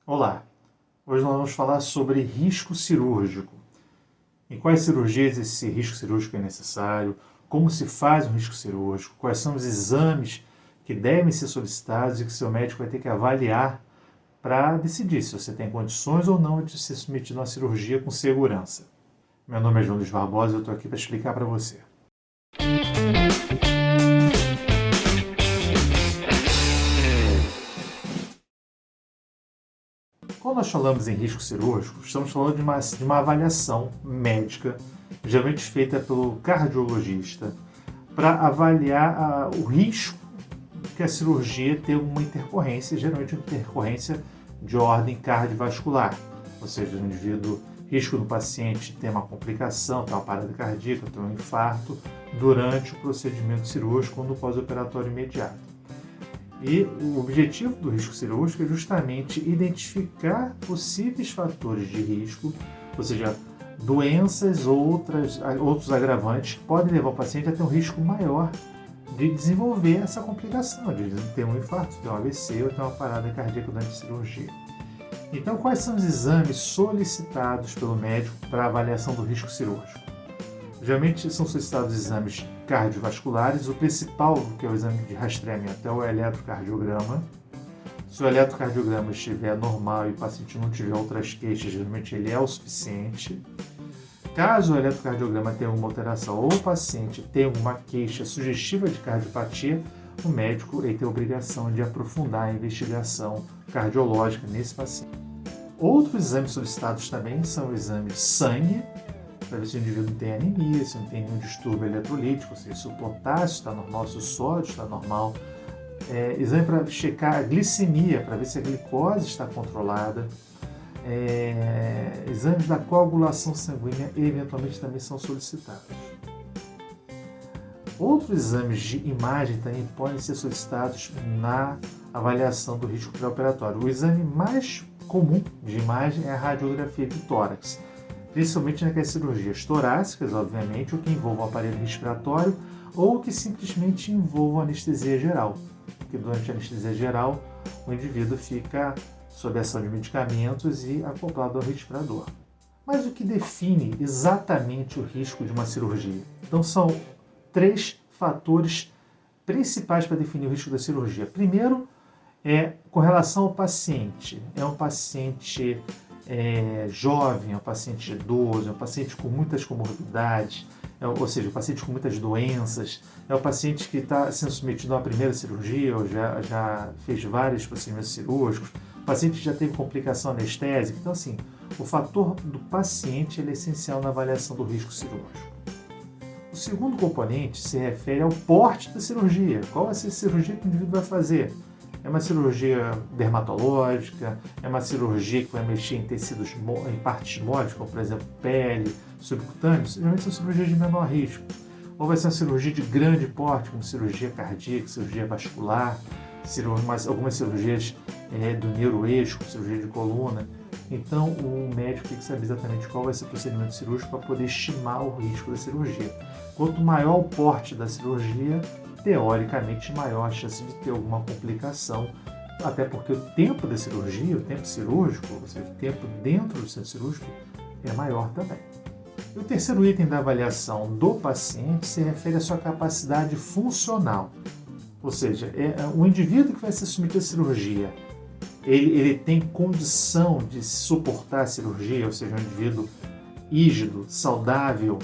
Olá, hoje nós vamos falar sobre risco cirúrgico. Em quais cirurgias esse risco cirúrgico é necessário, como se faz um risco cirúrgico, quais são os exames que devem ser solicitados e que seu médico vai ter que avaliar para decidir se você tem condições ou não de ser submetido a uma cirurgia com segurança. Meu nome é João Luiz Barbosa e eu estou aqui para explicar para você. Quando nós falamos em risco cirúrgico, estamos falando de uma avaliação médica, geralmente feita pelo cardiologista, para avaliar o risco que a cirurgia tem uma intercorrência, geralmente uma intercorrência de ordem cardiovascular, ou seja, o indivíduo, risco do paciente ter uma complicação, ter uma parada cardíaca, ter um infarto durante o procedimento cirúrgico ou no pós-operatório imediato. E o objetivo do risco cirúrgico é justamente identificar possíveis fatores de risco, ou seja, doenças ou outros agravantes que podem levar o paciente a ter um risco maior de desenvolver essa complicação, de ter um infarto, ter um AVC ou ter uma parada cardíaca durante a cirurgia. Então, quais são os exames solicitados pelo médico para avaliação do risco cirúrgico? Geralmente são solicitados exames cardiovasculares, o principal, que é o exame de rastreamento, é o eletrocardiograma. Se o eletrocardiograma estiver normal e o paciente não tiver outras queixas, geralmente ele é o suficiente. Caso o eletrocardiograma tenha uma alteração ou o paciente tenha uma queixa sugestiva de cardiopatia, o médico tem a obrigação de aprofundar a investigação cardiológica nesse paciente. Outros exames solicitados também são o exame de sangue, para ver se o indivíduo não tem anemia, se não tem nenhum distúrbio eletrolítico, se o potássio está normal, se o sódio está normal. Exame para checar a glicemia, para ver se a glicose está controlada. Exames da coagulação sanguínea eventualmente também são solicitados. Outros exames de imagem também podem ser solicitados na avaliação do risco pré-operatório. O exame mais comum de imagem é a radiografia de tórax, principalmente naquelas cirurgias torácicas, obviamente, ou que envolvam o aparelho respiratório, ou que simplesmente envolvam anestesia geral. Porque durante a anestesia geral, o indivíduo fica sob a ação de medicamentos e acoplado ao respirador. Mas o que define exatamente o risco de uma cirurgia? Então são 3 fatores principais para definir o risco da cirurgia. Primeiro, com relação ao paciente. É um paciente jovem, é um paciente idoso, é um paciente com muitas comorbidades, ou seja, um paciente com muitas doenças, é um paciente que está sendo submetido a uma primeira cirurgia ou já fez vários procedimentos cirúrgicos, o paciente já teve complicação anestésica. Então, assim, o fator do paciente é essencial na avaliação do risco cirúrgico. O segundo componente se refere ao porte da cirurgia. Qual vai ser a cirurgia que o indivíduo vai fazer? É uma cirurgia dermatológica, é uma cirurgia que vai mexer em tecidos, em partes moles, como por exemplo pele, subcutâneo, geralmente são cirurgias de menor risco. Ou vai ser uma cirurgia de grande porte, como cirurgia cardíaca, cirurgia vascular, algumas cirurgias do neuroeixo, cirurgia de coluna. Então o médico tem que saber exatamente qual vai ser o procedimento cirúrgico para poder estimar o risco da cirurgia. Quanto maior o porte da cirurgia, teoricamente maior a chance de ter alguma complicação, até porque o tempo da cirurgia, o tempo cirúrgico, ou seja, o tempo dentro do centro cirúrgico, é maior também. E o terceiro item da avaliação do paciente se refere à sua capacidade funcional, ou seja, o indivíduo que vai ser submetido à cirurgia, ele tem condição de suportar a cirurgia, ou seja, um indivíduo rígido, saudável,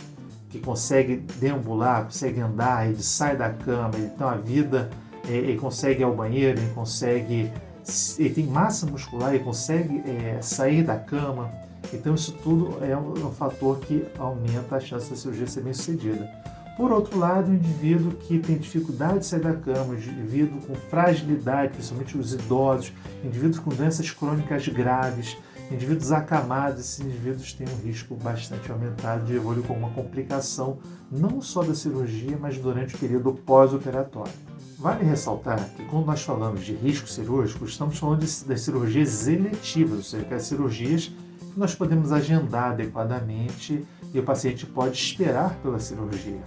que consegue deambular, consegue andar, ele sai da cama, ele tem uma vida, ele consegue ir ao banheiro, ele tem massa muscular, ele consegue sair da cama. Então isso tudo é um fator que aumenta a chance da cirurgia ser bem sucedida. Por outro lado, o indivíduo que tem dificuldade de sair da cama, o indivíduo com fragilidade, principalmente os idosos, indivíduos com doenças crônicas graves, indivíduos acamados, esses indivíduos têm um risco bastante aumentado de evoluir com uma complicação não só da cirurgia, mas durante o período pós-operatório. Vale ressaltar que quando nós falamos de risco cirúrgico, estamos falando das cirurgias eletivas, ou seja, aquelas cirurgias que nós podemos agendar adequadamente e o paciente pode esperar pela cirurgia.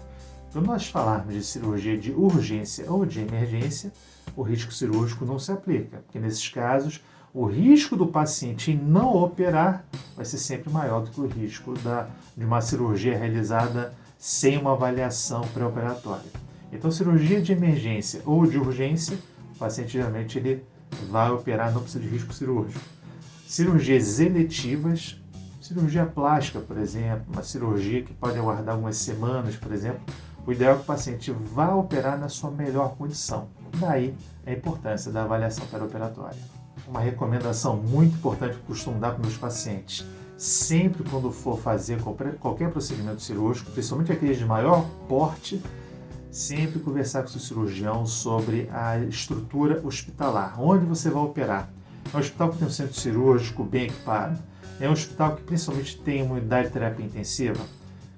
Quando nós falarmos de cirurgia de urgência ou de emergência, o risco cirúrgico não se aplica, porque nesses casos o risco do paciente em não operar vai ser sempre maior do que o risco de uma cirurgia realizada sem uma avaliação pré-operatória. Então, cirurgia de emergência ou de urgência, o paciente geralmente ele vai operar, não precisa de risco cirúrgico. Cirurgias eletivas, cirurgia plástica, por exemplo, uma cirurgia que pode aguardar algumas semanas, por exemplo, o ideal é que o paciente vá operar na sua melhor condição. Daí a importância da avaliação pré-operatória. Uma recomendação muito importante que eu costumo dar para meus pacientes: sempre quando for fazer qualquer procedimento cirúrgico, principalmente aqueles de maior porte, sempre conversar com o seu cirurgião sobre a estrutura hospitalar, onde você vai operar. É um hospital que tem um centro cirúrgico bem equipado, é um hospital que principalmente tem uma unidade de terapia intensiva.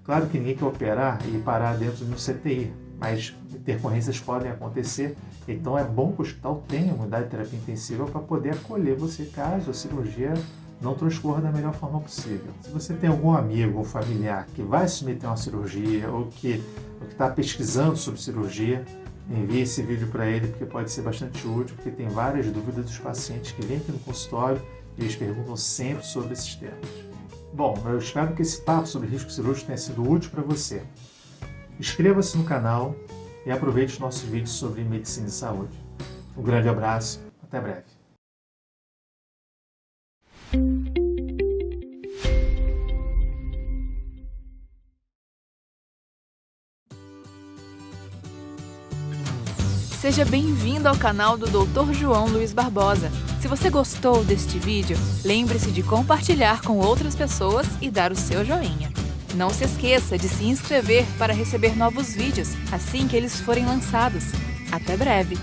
Claro que ninguém quer operar e parar dentro de um CTI, mas intercorrências podem acontecer, então é bom que o hospital tenha uma unidade de terapia intensiva para poder acolher você caso a cirurgia não transcorra da melhor forma possível. Se você tem algum amigo ou familiar que vai se submeter a uma cirurgia ou que está pesquisando sobre cirurgia, envie esse vídeo para ele, porque pode ser bastante útil, porque tem várias dúvidas dos pacientes que vêm aqui no consultório e eles perguntam sempre sobre esses temas. Bom, eu espero que esse papo sobre risco cirúrgico tenha sido útil para você. Inscreva-se no canal e aproveite os nossos vídeos sobre medicina e saúde. Um grande abraço, até breve. Seja bem-vindo ao canal do Dr. João Luiz Barbosa. Se você gostou deste vídeo, lembre-se de compartilhar com outras pessoas e dar o seu joinha. Não se esqueça de se inscrever para receber novos vídeos assim que eles forem lançados. Até breve!